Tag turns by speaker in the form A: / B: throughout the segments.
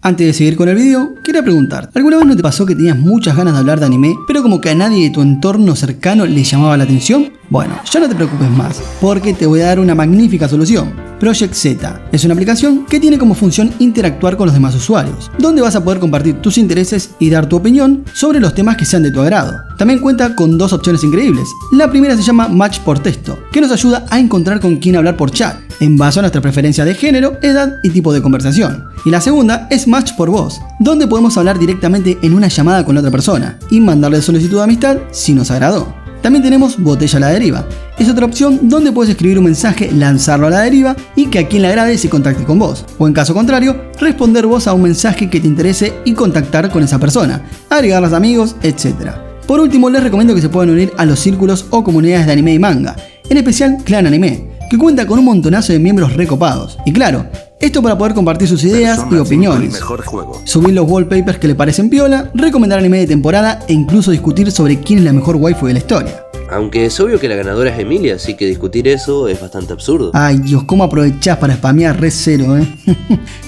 A: Antes de seguir con el video, quería preguntarte, ¿alguna vez no te pasó que tenías muchas ganas de hablar de anime, pero como que a nadie de tu entorno cercano le llamaba la atención? Bueno, ya no te preocupes más, porque te voy a dar una magnífica solución. Project Z es una aplicación que tiene como función interactuar con los demás usuarios, donde vas a poder compartir tus intereses y dar tu opinión sobre los temas que sean de tu agrado. También cuenta con dos opciones increíbles. La primera se llama Match por texto, que nos ayuda a encontrar con quién hablar por chat, en base a nuestra preferencia de género, edad y tipo de conversación. Y la segunda es Match por voz, donde podemos hablar directamente en una llamada con la otra persona y mandarle solicitud de amistad si nos agradó. También tenemos Botella a la deriva. Es otra opción donde puedes escribir un mensaje, lanzarlo a la deriva y que a quien le agrade se contacte con vos. O en caso contrario, responder vos a un mensaje que te interese y contactar con esa persona, agregarlas a amigos, etc. Por último, les recomiendo que se puedan unir a los círculos o comunidades de anime y manga, en especial Clan Anime, que cuenta con un montonazo de miembros recopados. Y claro, esto para poder compartir sus ideas y opiniones, subir los wallpapers que le parecen piola, recomendar anime de temporada e incluso discutir sobre quién es la mejor waifu de la historia.
B: Aunque es obvio que la ganadora es Emilia, así que discutir eso es bastante absurdo.
A: Ay Dios, cómo aprovechás para spamear re cero,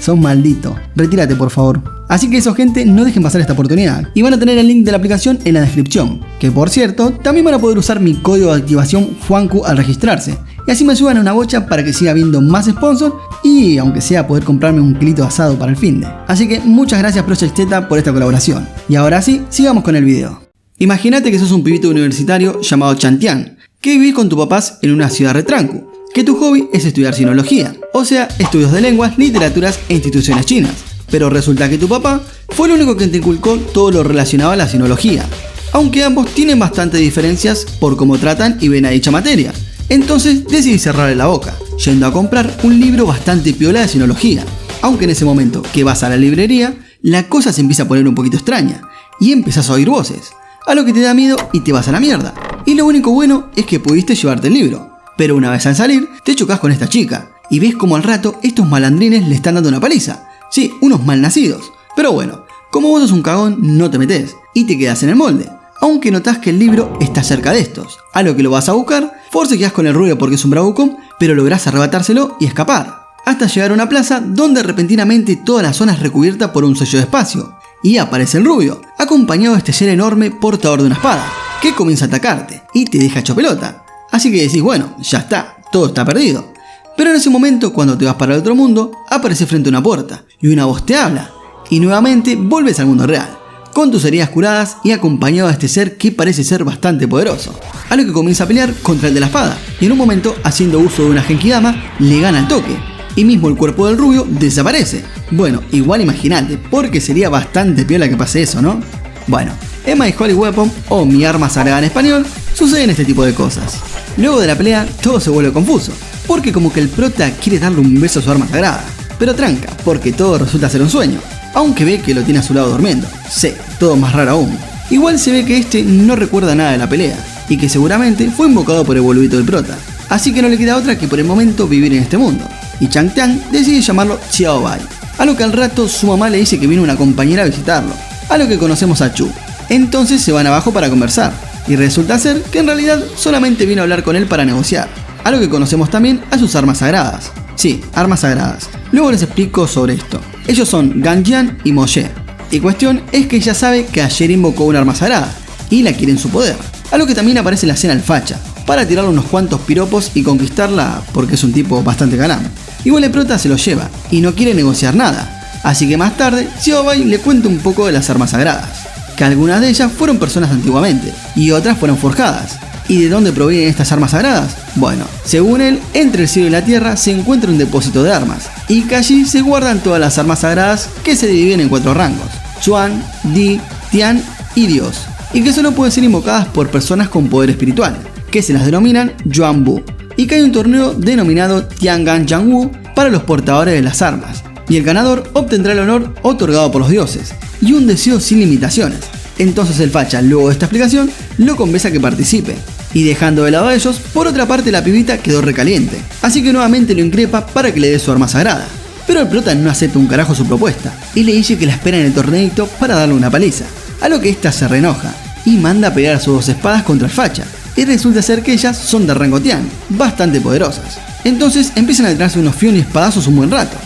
A: Sos maldito. Retírate por favor. Así que eso, gente, no dejen pasar esta oportunidad. Y van a tener el link de la aplicación en la descripción. Que por cierto, también van a poder usar mi código de activación Juancu al registrarse. Y así me suban a una bocha para que siga habiendo más sponsors y aunque sea poder comprarme un kilito de asado para el finde. Así que muchas gracias Project Z por esta colaboración. Y ahora sí, sigamos con el video. Imagínate que sos un pibito universitario llamado Chantian, que vivís con tus papás en una ciudad retrancu, que tu hobby es estudiar sinología, o sea, estudios de lenguas, literaturas e instituciones chinas. Pero resulta que tu papá fue el único que te inculcó todo lo relacionado a la sinología, aunque ambos tienen bastantes diferencias por cómo tratan y ven a dicha materia. Entonces decidí cerrarle la boca, yendo a comprar un libro bastante piola de sinología. Aunque en ese momento que vas a la librería, la cosa se empieza a poner un poquito extraña y empezás a oír voces, a lo que te da miedo y te vas a la mierda. Y lo único bueno es que pudiste llevarte el libro, pero una vez al salir te chocas con esta chica y ves como al rato estos malandrines le están dando una paliza. Sí, unos malnacidos. Pero bueno, como vos sos un cagón no te metés y te quedas en el molde. Aunque notás que el libro está cerca de estos, a lo que lo vas a buscar, forcejeás con el rubio porque es un bravucón, pero lográs arrebatárselo y escapar, hasta llegar a una plaza donde repentinamente toda la zona es recubierta por un sello de espacio, y aparece el rubio, acompañado de este ser enorme portador de una espada, que comienza a atacarte y te deja hecho pelota. Así que decís, bueno, ya está, todo está perdido. Pero en ese momento, cuando te vas para el otro mundo, aparece frente a una puerta, y una voz te habla, y nuevamente vuelves al mundo real, con tus heridas curadas y acompañado de este ser que parece ser bastante poderoso, a lo que comienza a pelear contra el de la espada, y en un momento, haciendo uso de una genkidama, le gana el toque, y mismo el cuerpo del rubio desaparece. Bueno, igual imagínate, porque sería bastante piola que pase eso, ¿no? Bueno, en My Holy Weapon, o Mi Arma Sagrada en español, suceden este tipo de cosas. Luego de la pelea, todo se vuelve confuso, porque como que el prota quiere darle un beso a su arma sagrada, pero tranca, porque todo resulta ser un sueño, aunque ve que lo tiene a su lado durmiendo. Sí, todo más raro aún. Igual se ve que este no recuerda nada de la pelea, y que seguramente fue invocado por el boludito del prota, así que no le queda otra que por el momento vivir en este mundo, y Chantian decide llamarlo Xiaobai, a lo que al rato su mamá le dice que viene una compañera a visitarlo, a lo que conocemos a Chu. Entonces se van abajo para conversar, y resulta ser que en realidad solamente vino a hablar con él para negociar, a lo que conocemos también a sus armas sagradas. Sí, armas sagradas. Luego les explico sobre esto. Ellos son Ganjian y Moye. Y cuestión es que ella sabe que ayer invocó un arma sagrada y la quiere en su poder. A lo que también aparece en la escena el facha, para tirarle unos cuantos piropos y conquistarla porque es un tipo bastante galán. Igual el prota se lo lleva y no quiere negociar nada. Así que más tarde, Xiaobai le cuenta un poco de las armas sagradas, que algunas de ellas fueron personas antiguamente y otras fueron forjadas. ¿Y de dónde provienen estas armas sagradas? Bueno, según él, entre el cielo y la tierra se encuentra un depósito de armas, y que allí se guardan todas las armas sagradas que se dividen en 4 rangos: Chuan, Di, Tian y Dios, y que solo pueden ser invocadas por personas con poder espiritual, que se las denominan Yuan Bu, y que hay un torneo denominado Tiangan Jiangwu para los portadores de las armas, y el ganador obtendrá el honor otorgado por los dioses, y un deseo sin limitaciones. Entonces el facha, luego de esta explicación, lo convence a que participe, y dejando de lado a ellos, por otra parte la pibita quedó recaliente, así que nuevamente lo increpa para que le dé su arma sagrada. Pero el prota no acepta un carajo su propuesta, y le dice que la espera en el torneito para darle una paliza, a lo que ésta se reenoja, y manda a pelear a sus 2 espadas contra el facha, y resulta ser que ellas son de rango Tian, bastante poderosas. Entonces empiezan a tirarse unos fion y espadazos un buen rato,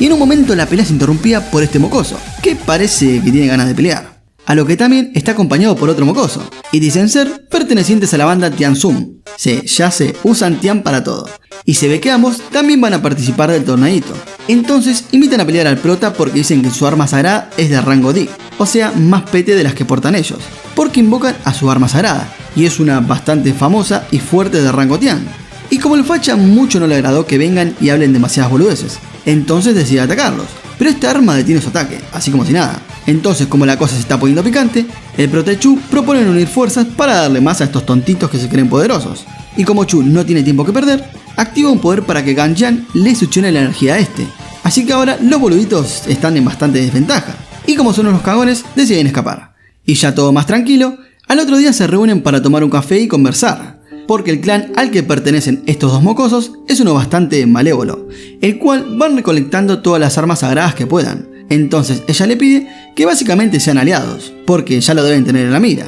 A: y en un momento la pelea se interrumpía por este mocoso, que parece que tiene ganas de pelear. A lo que también está acompañado por otro mocoso, y dicen ser pertenecientes a la banda Tianzum. Sí, ya sé, usan Tian para todo. Y se ve que ambos también van a participar del torneito. Entonces invitan a pelear al prota porque dicen que su arma sagrada es de rango D, o sea, más pete de las que portan ellos, porque invocan a su arma sagrada, y es una bastante famosa y fuerte de rango Tian. Y como el facha mucho no le agradó que vengan y hablen demasiadas boludeces, entonces decide atacarlos. Pero esta arma detiene su ataque, así como si nada. Entonces, como la cosa se está poniendo picante, el prota y Chu proponen unir fuerzas para darle más a estos tontitos que se creen poderosos. Y como Chu no tiene tiempo que perder, activa un poder para que Ganjian le succione la energía a este. Así que ahora los boluditos están en bastante desventaja. Y como son unos cagones, deciden escapar. Y ya todo más tranquilo, al otro día se reúnen para tomar un café y conversar. Porque el clan al que pertenecen estos dos mocosos es uno bastante malévolo, el cual van recolectando todas las armas sagradas que puedan. Entonces ella le pide que básicamente sean aliados, porque ya lo deben tener en la mira.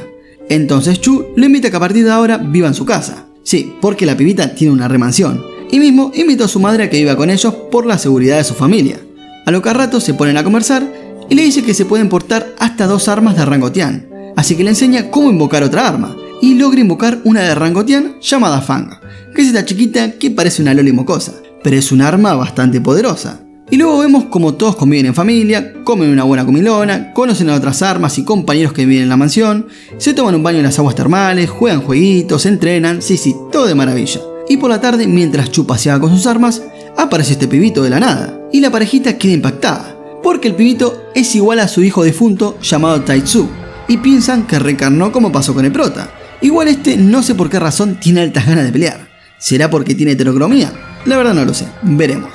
A: Entonces Chu lo invita a que a partir de ahora viva en su casa. Sí, porque la pibita tiene una remansión, y mismo invitó a su madre a que viva con ellos por la seguridad de su familia. A lo que a rato se ponen a conversar y le dice que se pueden portar hasta 2 armas de rango Tian, así que le enseña cómo invocar otra arma. Y logra invocar una de rango Tian llamada Fang, que es esta chiquita que parece una loli mocosa, pero es un arma bastante poderosa. Y luego vemos como todos conviven en familia, comen una buena comilona, conocen a otras armas y compañeros que viven en la mansión, se toman un baño en las aguas termales, juegan jueguitos, entrenan, sí, todo de maravilla. Y por la tarde, mientras Chu paseaba con sus armas, aparece este pibito de la nada, y la parejita queda impactada, porque el pibito es igual a su hijo difunto llamado Taitsu, y piensan que reencarnó como pasó con el prota. Igual este no sé por qué razón tiene altas ganas de pelear. ¿Será porque tiene heterocromía? La verdad no lo sé, veremos.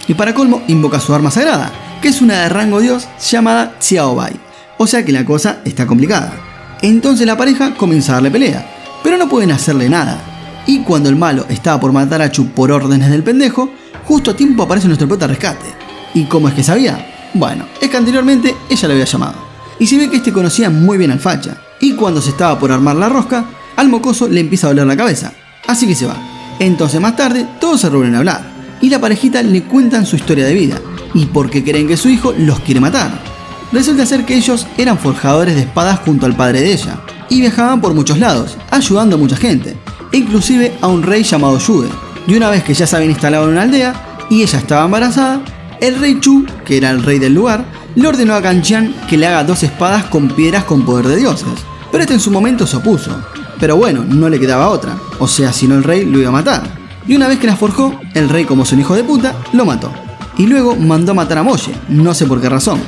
A: Y para colmo invoca su arma sagrada, que es una de rango dios llamada Xiaobai. O sea que la cosa está complicada. Entonces la pareja comienza a darle pelea, pero no pueden hacerle nada. Y cuando el malo estaba por matar a Chu por órdenes del pendejo, justo a tiempo aparece nuestro prota rescate. ¿Y cómo es que sabía? Bueno, es que anteriormente ella le había llamado. Y se ve que este conocía muy bien al facha. Y cuando se estaba por armar la rosca, al mocoso le empieza a doler la cabeza. Así que se va. Entonces más tarde todos se reúnen a hablar. Y la parejita le cuentan su historia de vida. Y por qué creen que su hijo los quiere matar. Resulta ser que ellos eran forjadores de espadas junto al padre de ella. Y viajaban por muchos lados, ayudando a mucha gente. Inclusive a un rey llamado Yue. Y una vez que ya se habían instalado en una aldea y ella estaba embarazada, el rey Chu, que era el rey del lugar, le ordenó a Ganjian que le haga 2 espadas con piedras con poder de dioses. Pero este en su momento se opuso. Pero bueno, no le quedaba otra. O sea, si no el rey lo iba a matar. Y una vez que las forjó, el rey, como es un hijo de puta, lo mató. Y luego mandó a matar a Moye, no sé por qué razón.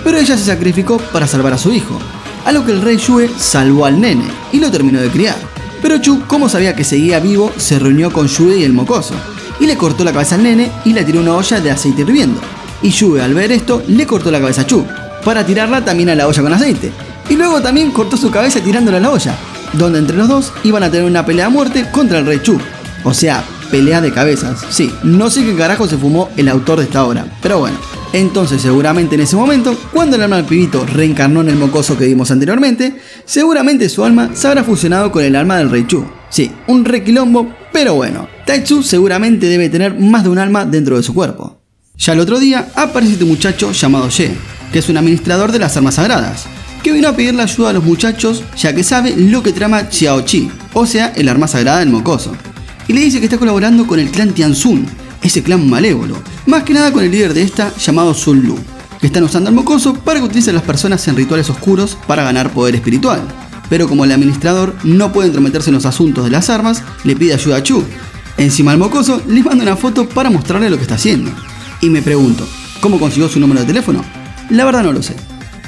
A: Pero ella se sacrificó para salvar a su hijo. A lo que el rey Yue salvó al nene y lo terminó de criar. Pero Chu, como sabía que seguía vivo, se reunió con Yue y el mocoso. Y le cortó la cabeza al nene y le tiró una olla de aceite hirviendo. Y Yue, al ver esto, le cortó la cabeza a Chu, para tirarla también a la olla con aceite. Y luego también cortó su cabeza tirándola a la olla, donde entre los dos iban a tener una pelea a muerte contra el rey Chu. O sea, pelea de cabezas. Sí, no sé qué carajo se fumó el autor de esta obra, pero bueno. Entonces seguramente en ese momento, cuando el alma del pibito reencarnó en el mocoso que vimos anteriormente, seguramente su alma se habrá fusionado con el alma del rey Chu. Sí, un requilombo, pero bueno. Taitsu seguramente debe tener más de un alma dentro de su cuerpo. Ya el otro día aparece este muchacho llamado Ye, que es un administrador de las armas sagradas, que vino a pedirle ayuda a los muchachos ya que sabe lo que trama Xiaoqi, o sea, el arma sagrada del mocoso. Y le dice que está colaborando con el clan Tianzun, ese clan malévolo, más que nada con el líder de esta llamado Sun Lu, que están usando al mocoso para que utilicen a las personas en rituales oscuros para ganar poder espiritual. Pero como el administrador no puede entrometerse en los asuntos de las armas, le pide ayuda a Chu. Encima el mocoso le manda una foto para mostrarle lo que está haciendo. Y me pregunto, ¿cómo consiguió su número de teléfono? La verdad no lo sé.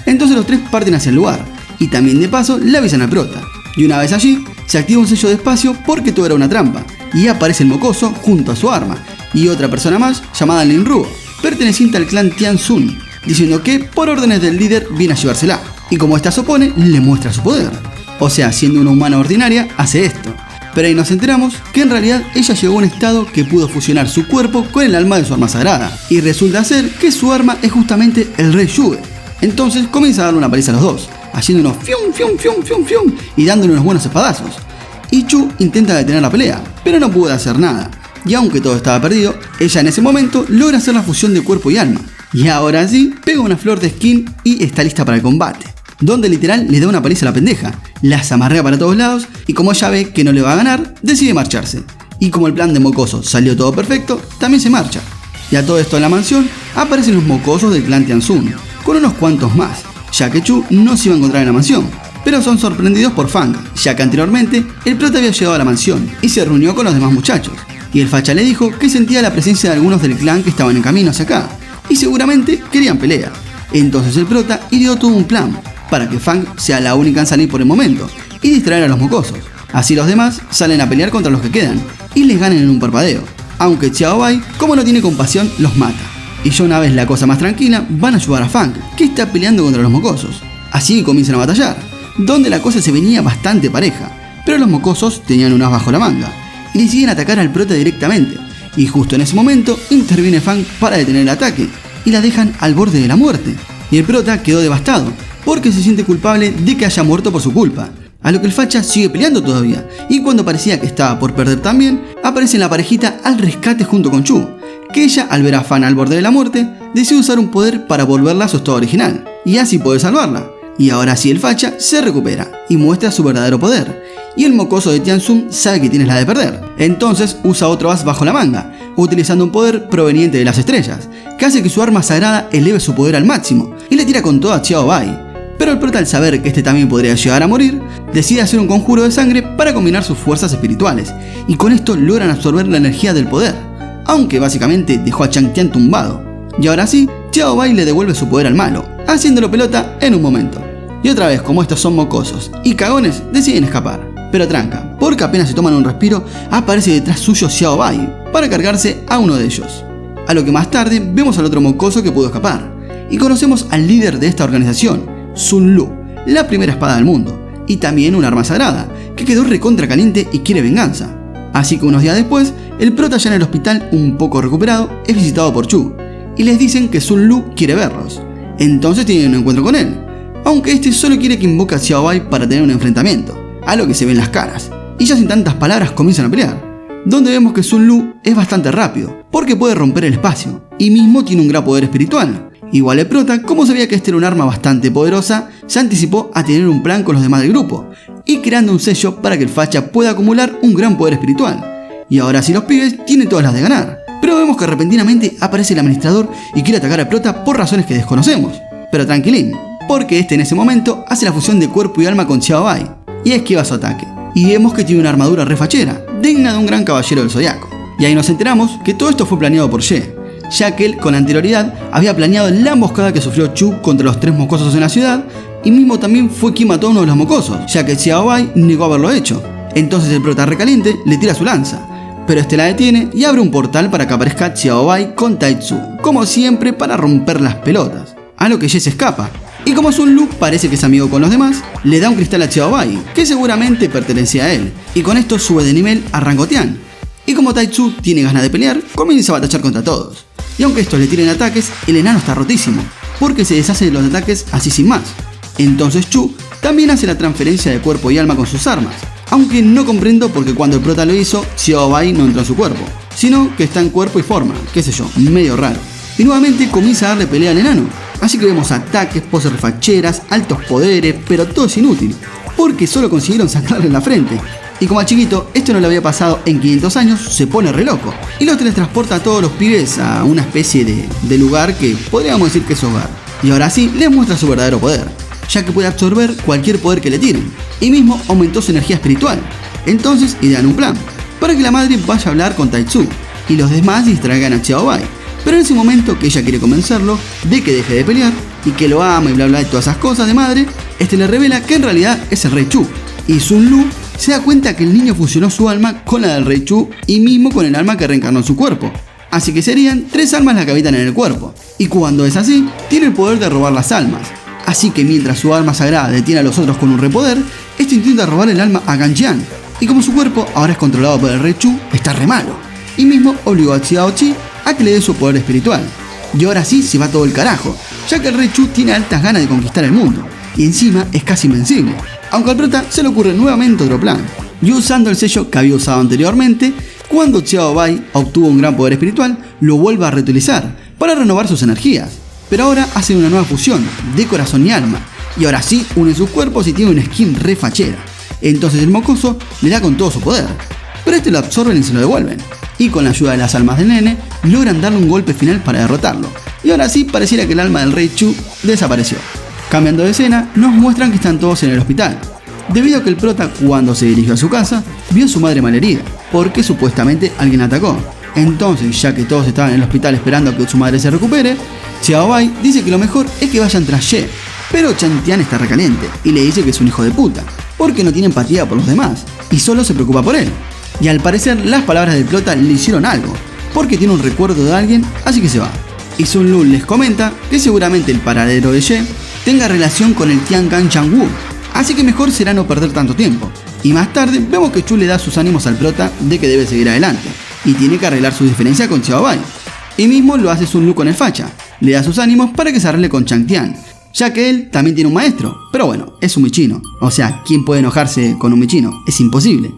A: Entonces los tres parten hacia el lugar, y también de paso le avisan al prota. Y una vez allí, se activa un sello de espacio porque todo era una trampa, y aparece el mocoso junto a su arma, y otra persona más llamada Lin Ruo, perteneciente al clan Tianzun, diciendo que por órdenes del líder viene a llevársela, y como esta se opone, le muestra su poder. O sea, siendo una humana ordinaria, hace esto. Pero ahí nos enteramos que en realidad ella llegó a un estado que pudo fusionar su cuerpo con el alma de su arma sagrada, y resulta ser que su arma es justamente el rey Yue. Entonces comienza a darle una paliza a los dos, haciendo unos fium fium fium fium fium y dándole unos buenos espadazos. Y Chu intenta detener la pelea, pero no pudo hacer nada. Y aunque todo estaba perdido, ella en ese momento logra hacer la fusión de cuerpo y alma. Y ahora sí, pega una flor de skin y está lista para el combate, donde literal le da una paliza a la pendeja, la zamarrea para todos lados y como ella ve que no le va a ganar, decide marcharse. Y como el plan de Mocoso salió todo perfecto, también se marcha. Y a todo esto en la mansión aparecen los mocosos del clan Tianzun, con unos cuantos más, ya que Chu no se iba a encontrar en la mansión. Pero son sorprendidos por Fang, ya que anteriormente el prota había llegado a la mansión y se reunió con los demás muchachos. Y el facha le dijo que sentía la presencia de algunos del clan que estaban en camino hacia acá, y seguramente querían pelea. Entonces el prota ideó todo un plan, para que Fang sea la única en salir por el momento, y distraer a los mocosos. Así los demás salen a pelear contra los que quedan, y les ganan en un parpadeo. Aunque Xiao Bai, como no tiene compasión, los mata. Y ya una vez la cosa más tranquila, van a ayudar a Fang, que está peleando contra los mocosos. Así comienzan a batallar, donde la cosa se venía bastante pareja, pero los mocosos tenían un as bajo la manga, y deciden atacar al prota directamente. Y justo en ese momento interviene Fang para detener el ataque, y la dejan al borde de la muerte. Y el prota quedó devastado, porque se siente culpable de que haya muerto por su culpa. A lo que el facha sigue peleando todavía, y cuando parecía que estaba por perder también, aparece la parejita al rescate junto con Chu, que ella, al ver a Fan al borde de la muerte, decide usar un poder para volverla a su estado original, y así puede salvarla. Y ahora sí el facha se recupera, y muestra su verdadero poder, y el mocoso de Tianzun sabe que tiene la de perder, entonces usa otro as bajo la manga, utilizando un poder proveniente de las estrellas, que hace que su arma sagrada eleve su poder al máximo, y le tira con todo a Xiao Bai. Pero el prota, al saber que este también podría llegar a morir, decide hacer un conjuro de sangre para combinar sus fuerzas espirituales, y con esto logran absorber la energía del poder, aunque básicamente dejó a Chang Tian tumbado. Y ahora sí, Xiao Bai le devuelve su poder al malo, haciéndolo pelota en un momento. Y otra vez, como estos son mocosos y cagones, deciden escapar. Pero tranca, porque apenas se toman un respiro, aparece detrás suyo Xiao Bai para cargarse a uno de ellos. A lo que más tarde vemos al otro mocoso que pudo escapar, y conocemos al líder de esta organización, Sun Lu, la primera espada del mundo, y también un arma sagrada, que quedó recontra caliente y quiere venganza. Así que unos días después, el prota ya en el hospital un poco recuperado es visitado por Chu, y les dicen que Sun Lu quiere verlos. Entonces tienen un encuentro con él, aunque este solo quiere que invoque a Xiao Bai para tener un enfrentamiento, a lo que se ven las caras, y ya sin tantas palabras comienzan a pelear, donde vemos que Sun Lu es bastante rápido, porque puede romper el espacio, y mismo tiene un gran poder espiritual. Igual el prota, como sabía que este era un arma bastante poderosa, se anticipó a tener un plan con los demás del grupo, y creando un sello para que el facha pueda acumular un gran poder espiritual. Y ahora sí los pibes tienen todas las de ganar, pero vemos que repentinamente aparece el administrador y quiere atacar al prota por razones que desconocemos. Pero tranquilín, porque este en ese momento hace la fusión de cuerpo y alma con Xiao Bai, y esquiva su ataque, y vemos que tiene una armadura refachera, digna de un gran caballero del zodiaco. Y ahí nos enteramos que todo esto fue planeado por Ye, ya que él con anterioridad había planeado la emboscada que sufrió Chu contra los 3 mocosos en la ciudad, y mismo también fue quien mató a uno de los mocosos, ya que Xiao Bai negó haberlo hecho. Entonces el prota recaliente le tira su lanza, pero este la detiene y abre un portal para que aparezca Xiao Bai con Taitsu, como siempre para romper las pelotas, a lo que Ye se escapa. Y como Sun Lu parece que es amigo con los demás, le da un cristal a Xiao Bai, que seguramente pertenecía a él, y con esto sube de nivel a rango Tian. Y como Taitsu tiene ganas de pelear, comienza a batallar contra todos. Y aunque estos le tiren ataques, el enano está rotísimo, porque se deshace de los ataques así sin más. Entonces Chu también hace la transferencia de cuerpo y alma con sus armas, aunque no comprendo por qué cuando el prota lo hizo, Xiao Bai no entró en su cuerpo, sino que está en cuerpo y forma, qué sé yo, medio raro. Y nuevamente comienza a darle pelea al enano, así que vemos ataques, poses refacheras, altos poderes, pero todo es inútil, porque solo consiguieron sacarle la frente. Y como al chiquito esto no le había pasado en 500 años, se pone re loco y los teletransporta a todos los pibes a una especie de lugar que podríamos decir que es hogar. Y ahora sí les muestra su verdadero poder, ya que puede absorber cualquier poder que le tiren, y mismo aumentó su energía espiritual. Entonces idean un plan, para que la madre vaya a hablar con Taitsu, y los demás distraigan a Xiao Bai. Pero en ese momento que ella quiere convencerlo de que deje de pelear, y que lo ama y bla bla y todas esas cosas de madre, este le revela que en realidad es el Rey Chu, y Sun Lu se da cuenta que el niño fusionó su alma con la del Rey Chu y mismo con el alma que reencarnó en su cuerpo. Así que serían 3 almas las que habitan en el cuerpo, y cuando es así, tiene el poder de robar las almas. Así que mientras su alma sagrada detiene a los otros con un repoder, este intenta robar el alma a Ganjian, y como su cuerpo ahora es controlado por el Rey Chu, está re malo, y mismo obligó a Xiao Qi a que le dé su poder espiritual. Y ahora sí se va todo el carajo, ya que el Rey Chu tiene altas ganas de conquistar el mundo, y encima es casi invencible. Aunque al prota se le ocurre nuevamente otro plan, y usando el sello que había usado anteriormente, cuando Xiao Bai obtuvo un gran poder espiritual, lo vuelve a reutilizar para renovar sus energías. Pero ahora hacen una nueva fusión de corazón y alma. Y ahora sí unen sus cuerpos y tienen una skin re fachera. Entonces el mocoso le da con todo su poder. Pero este lo absorben y se lo devuelven. Y con la ayuda de las almas del nene, logran darle un golpe final para derrotarlo. Y ahora sí pareciera que el alma del rey Chu desapareció. Cambiando de escena, nos muestran que están todos en el hospital. Debido a que el prota, cuando se dirigió a su casa, vio a su madre malherida, porque supuestamente alguien la atacó. Entonces, ya que todos estaban en el hospital esperando a que su madre se recupere, Xiao Bai dice que lo mejor es que vayan tras Ye. Pero Chan Tian está recaliente y le dice que es un hijo de puta, porque no tiene empatía por los demás y solo se preocupa por él. Y al parecer las palabras del prota le hicieron algo, porque tiene un recuerdo de alguien, así que se va. Y Sun Lu les comenta que seguramente el paradero de Ye tenga relación con el Tiangan Changwu, así que mejor será no perder tanto tiempo. Y más tarde vemos que Chu le da sus ánimos al prota de que debe seguir adelante, y tiene que arreglar su diferencia con Xiao Bai. Y mismo lo hace Sun Lu con el facha, le da sus ánimos para que se arregle con Chang Tian, ya que él también tiene un maestro, pero bueno, es un michino, o sea, ¿quién puede enojarse con un michino? Es imposible.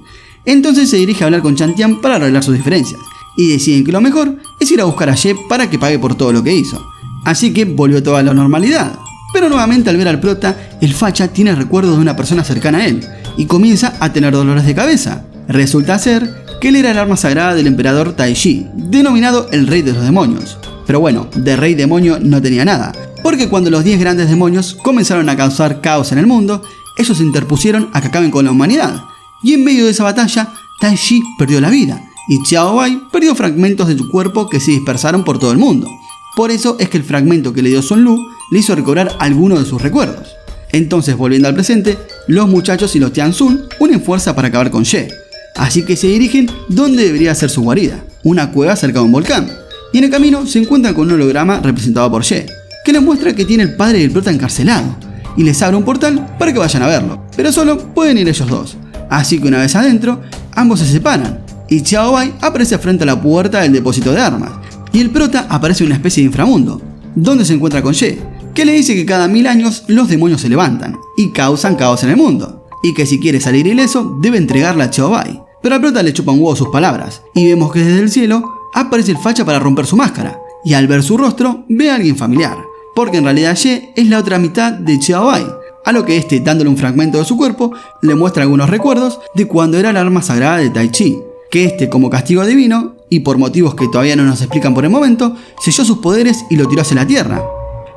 A: Entonces se dirige a hablar con Chan Tian para arreglar sus diferencias, y deciden que lo mejor es ir a buscar a Ye para que pague por todo lo que hizo. Así que volvió toda la normalidad. Pero nuevamente al ver al prota, el facha tiene recuerdos de una persona cercana a él, y comienza a tener dolores de cabeza. Resulta ser que él era el arma sagrada del emperador Tai Shi, denominado el rey de los demonios. Pero bueno, de rey demonio no tenía nada, porque cuando los 10 grandes demonios comenzaron a causar caos en el mundo, ellos se interpusieron a que acaben con la humanidad. Y en medio de esa batalla, Tai Shi perdió la vida, y Xiao Bai perdió fragmentos de su cuerpo que se dispersaron por todo el mundo. Por eso es que el fragmento que le dio Sun Lu le hizo recobrar algunos de sus recuerdos. Entonces, volviendo al presente, los muchachos y los Tianzun unen fuerza para acabar con Ye. Así que se dirigen donde debería ser su guarida, una cueva cerca de un volcán. Y en el camino se encuentran con un holograma representado por Ye, que les muestra que tiene el padre del prota encarcelado, y les abre un portal para que vayan a verlo, pero solo pueden ir ellos dos. Así que una vez adentro, ambos se separan, y Xiao Bai aparece frente a la puerta del depósito de armas, y el prota aparece en una especie de inframundo, donde se encuentra con Ye, que le dice que cada 1000 años los demonios se levantan, y causan caos en el mundo, y que si quiere salir ileso debe entregarla a Xiao Bai. Pero al prota le chupa un huevo sus palabras, y vemos que desde el cielo aparece el facha para romper su máscara, y al ver su rostro ve a alguien familiar, porque en realidad Ye es la otra mitad de Xiao Bai, a lo que este, dándole un fragmento de su cuerpo, le muestra algunos recuerdos de cuando era el arma sagrada de Tai Chi, que este, como castigo divino, y por motivos que todavía no nos explican por el momento, selló sus poderes y lo tiró hacia la tierra.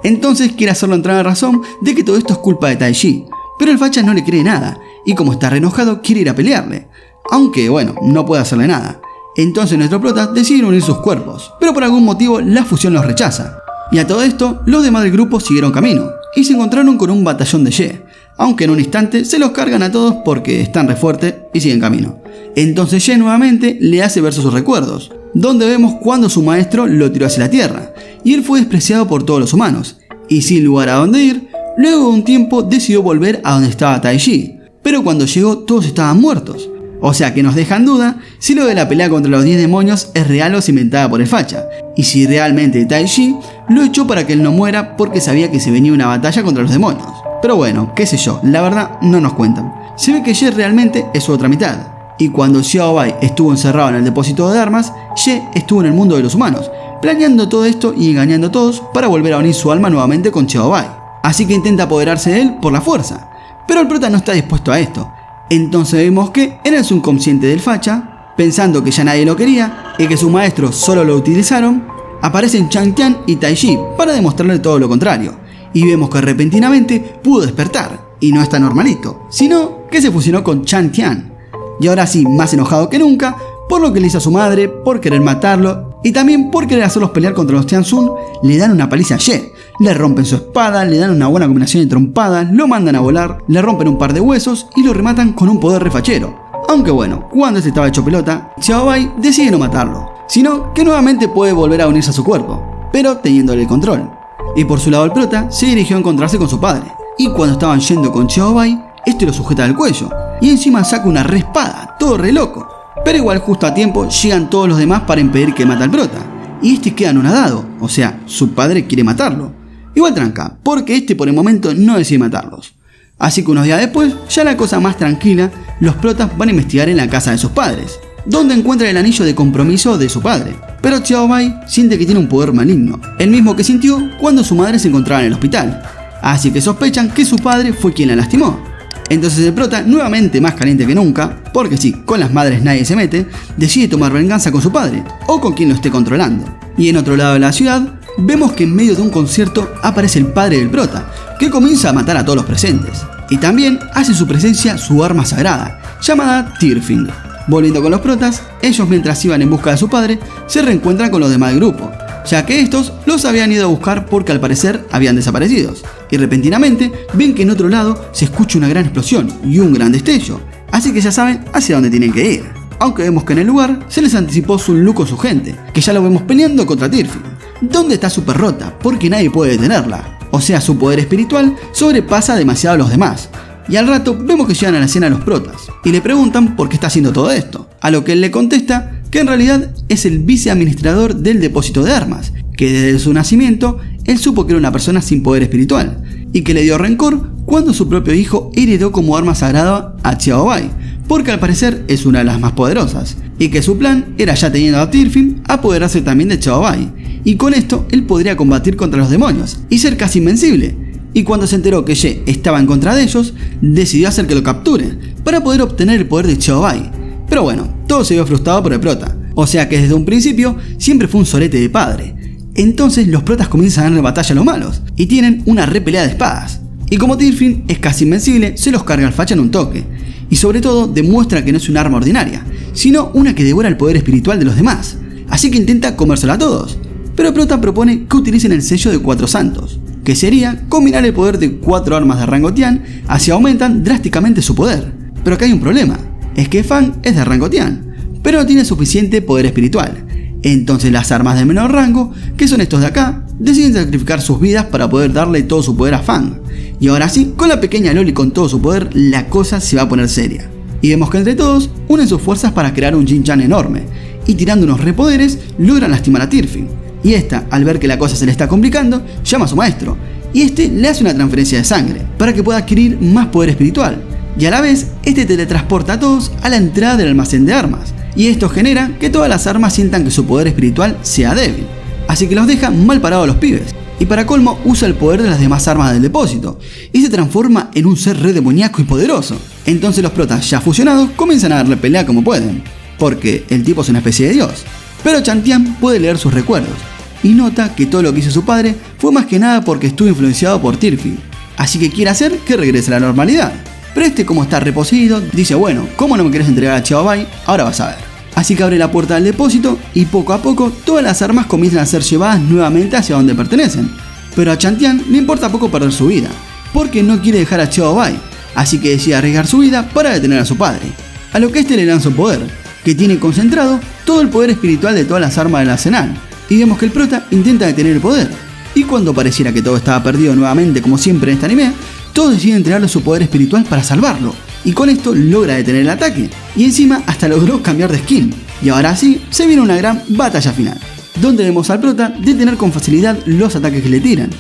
A: Entonces quiere hacerlo entrar en razón de que todo esto es culpa de Tai Chi, pero el facha no le cree nada, y como está re enojado quiere ir a pelearle, aunque bueno, no puede hacerle nada. Entonces nuestro prota decide unir sus cuerpos, pero por algún motivo la fusión los rechaza. Y a todo esto, los demás del grupo siguieron camino, y se encontraron con un batallón de Ye, aunque en un instante se los cargan a todos porque están re fuertes y siguen camino. Entonces Ye nuevamente le hace ver sus recuerdos, donde vemos cuando su maestro lo tiró hacia la tierra, y él fue despreciado por todos los humanos, y sin lugar a dónde ir, luego de un tiempo decidió volver a donde estaba Tai Chi, pero cuando llegó todos estaban muertos. O sea que nos deja en duda si lo de la pelea contra los 10 demonios es real o cimentada por el facha, y si realmente Tai Chi lo echó para que él no muera porque sabía que se venía una batalla contra los demonios. Pero bueno, qué sé yo, la verdad no nos cuentan. Se ve que Ye realmente es su otra mitad, y cuando Xiao Bai estuvo encerrado en el depósito de armas, Ye estuvo en el mundo de los humanos, planeando todo esto y engañando a todos para volver a unir su alma nuevamente con Xiao Bai. Así que intenta apoderarse de él por la fuerza, pero el prota no está dispuesto a esto. Entonces vemos que en el subconsciente del facha, pensando que ya nadie lo quería y que sus maestros solo lo utilizaron, aparecen Chang Tian y Tai Chi para demostrarle todo lo contrario, y vemos que repentinamente pudo despertar, y no está normalito, sino que se fusionó con Chang Tian, y ahora sí más enojado que nunca por lo que le hizo a su madre, por querer matarlo, y también por querer hacerlos pelear contra los Tianzun, le dan una paliza a Ye. Le rompen su espada, le dan una buena combinación de trompadas, lo mandan a volar, le rompen un par de huesos y lo rematan con un poder refachero. Aunque bueno, cuando este estaba hecho pelota, Xiao Bai decide no matarlo, sino que nuevamente puede volver a unirse a su cuerpo, pero teniéndole el control. Y por su lado el prota se dirigió a encontrarse con su padre, y cuando estaban yendo con Xiao Bai, este lo sujeta del cuello, y encima saca una re espada, todo re loco. Pero igual justo a tiempo llegan todos los demás para impedir que mate al prota, y este queda anonadado, o sea, su padre quiere matarlo. Igual tranca, porque este por el momento no decide matarlos. Así que unos días después, ya la cosa más tranquila, los protas van a investigar en la casa de sus padres, donde encuentra el anillo de compromiso de su padre. Pero Xiao Bai siente que tiene un poder maligno, el mismo que sintió cuando su madre se encontraba en el hospital, así que sospechan que su padre fue quien la lastimó. Entonces el prota, nuevamente más caliente que nunca, porque sí, con las madres nadie se mete, decide tomar venganza con su padre, o con quien lo esté controlando. Y en otro lado de la ciudad, vemos que en medio de un concierto aparece el padre del prota, que comienza a matar a todos los presentes. Y también hace su presencia su arma sagrada, llamada Tirfing. Volviendo con los protas, ellos mientras iban en busca de su padre, se reencuentran con los demás del grupo, ya que estos los habían ido a buscar porque al parecer habían desaparecido. Y repentinamente ven que en otro lado se escucha una gran explosión y un gran destello, así que ya saben hacia dónde tienen que ir. Aunque vemos que en el lugar se les anticipó Sun Lu con su gente, que ya lo vemos peleando contra Tirfing, donde está súper rota porque nadie puede detenerla, o sea su poder espiritual sobrepasa demasiado a los demás. Y al rato vemos que llegan a la escena los protas y le preguntan por qué está haciendo todo esto, a lo que él le contesta que en realidad es el viceadministrador del depósito de armas, que desde su nacimiento él supo que era una persona sin poder espiritual y que le dio rencor cuando su propio hijo heredó como arma sagrada a Xiao Bai, porque al parecer es una de las más poderosas, y que su plan era, ya teniendo a Tirfing, apoderarse también de Xiao Bai, y con esto él podría combatir contra los demonios y ser casi invencible. Y cuando se enteró que Ye estaba en contra de ellos, decidió hacer que lo capture para poder obtener el poder de Xiao Bai. Pero bueno, todo se vio frustrado por el prota, o sea que desde un principio siempre fue un sorete de padre. Entonces los protas comienzan a darle batalla a los malos y tienen una repelea de espadas. Y como Tirfing es casi invencible, se los carga al facha en un toque. Y sobre todo demuestra que no es un arma ordinaria, sino una que devora el poder espiritual de los demás. Así que intenta comérselo a todos. Pero el prota propone que utilicen el sello de 4 santos, que sería combinar el poder de 4 armas de rango Tian, así aumentan drásticamente su poder. Pero acá hay un problema, es que Fang es de rango Tian, pero no tiene suficiente poder espiritual. Entonces las armas de menor rango, que son estos de acá, deciden sacrificar sus vidas para poder darle todo su poder a Fang. Y ahora sí, con la pequeña Loli con todo su poder, la cosa se va a poner seria. Y vemos que entre todos unen sus fuerzas para crear un Jin-Chan enorme, y tirando unos repoderes logran lastimar a Tirfing. Y esta, al ver que la cosa se le está complicando, llama a su maestro, y este le hace una transferencia de sangre, para que pueda adquirir más poder espiritual. Y a la vez, este teletransporta a todos a la entrada del almacén de armas, y esto genera que todas las armas sientan que su poder espiritual sea débil, así que los deja mal parados a los pibes. Y para colmo usa el poder de las demás armas del depósito, y se transforma en un ser re demoníaco y poderoso. Entonces los protas ya fusionados comienzan a darle pelea como pueden, porque el tipo es una especie de dios. Pero Chantian puede leer sus recuerdos, y nota que todo lo que hizo su padre fue más que nada porque estuvo influenciado por Tirfing, así que quiere hacer que regrese a la normalidad. Pero este, como está reposeído, dice bueno, ¿cómo no me querés entregar a Xiao Bai? Ahora vas a ver. Así que abre la puerta del depósito y poco a poco todas las armas comienzan a ser llevadas nuevamente hacia donde pertenecen. Pero a Chantian le importa poco perder su vida, porque no quiere dejar a Xiao Bai, así que decide arriesgar su vida para detener a su padre. A lo que este le lanza un poder, que tiene concentrado todo el poder espiritual de todas las armas del arsenal, y vemos que el prota intenta detener el poder. Y cuando pareciera que todo estaba perdido nuevamente como siempre en este anime, todos deciden entregarle su poder espiritual para salvarlo, y con esto logra detener el ataque, y encima hasta logró cambiar de skin. Y ahora sí, se viene una gran batalla final, donde vemos al prota detener con facilidad los ataques que le tiran,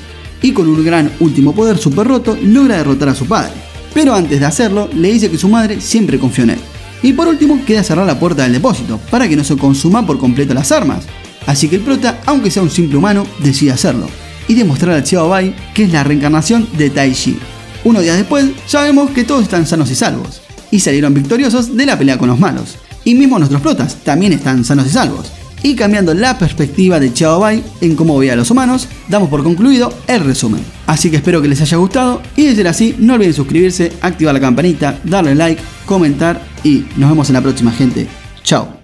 A: y con un gran último poder super roto logra derrotar a su padre. Pero antes de hacerlo, le dice que su madre siempre confió en él. Y por último queda cerrar la puerta del depósito, para que no se consuma por completo las armas. Así que el prota, aunque sea un simple humano, decide hacerlo, y demostrar a Xiao Bai que es la reencarnación de Tai Chi. Unos días después, ya vemos que todos están sanos y salvos, y salieron victoriosos de la pelea con los malos. Y mismo nuestros protas también están sanos y salvos. Y cambiando la perspectiva de Xiao Bai en cómo veía a los humanos, damos por concluido el resumen. Así que espero que les haya gustado, y de ser así, no olviden suscribirse, activar la campanita, darle like, comentar, y nos vemos en la próxima, gente. Chao.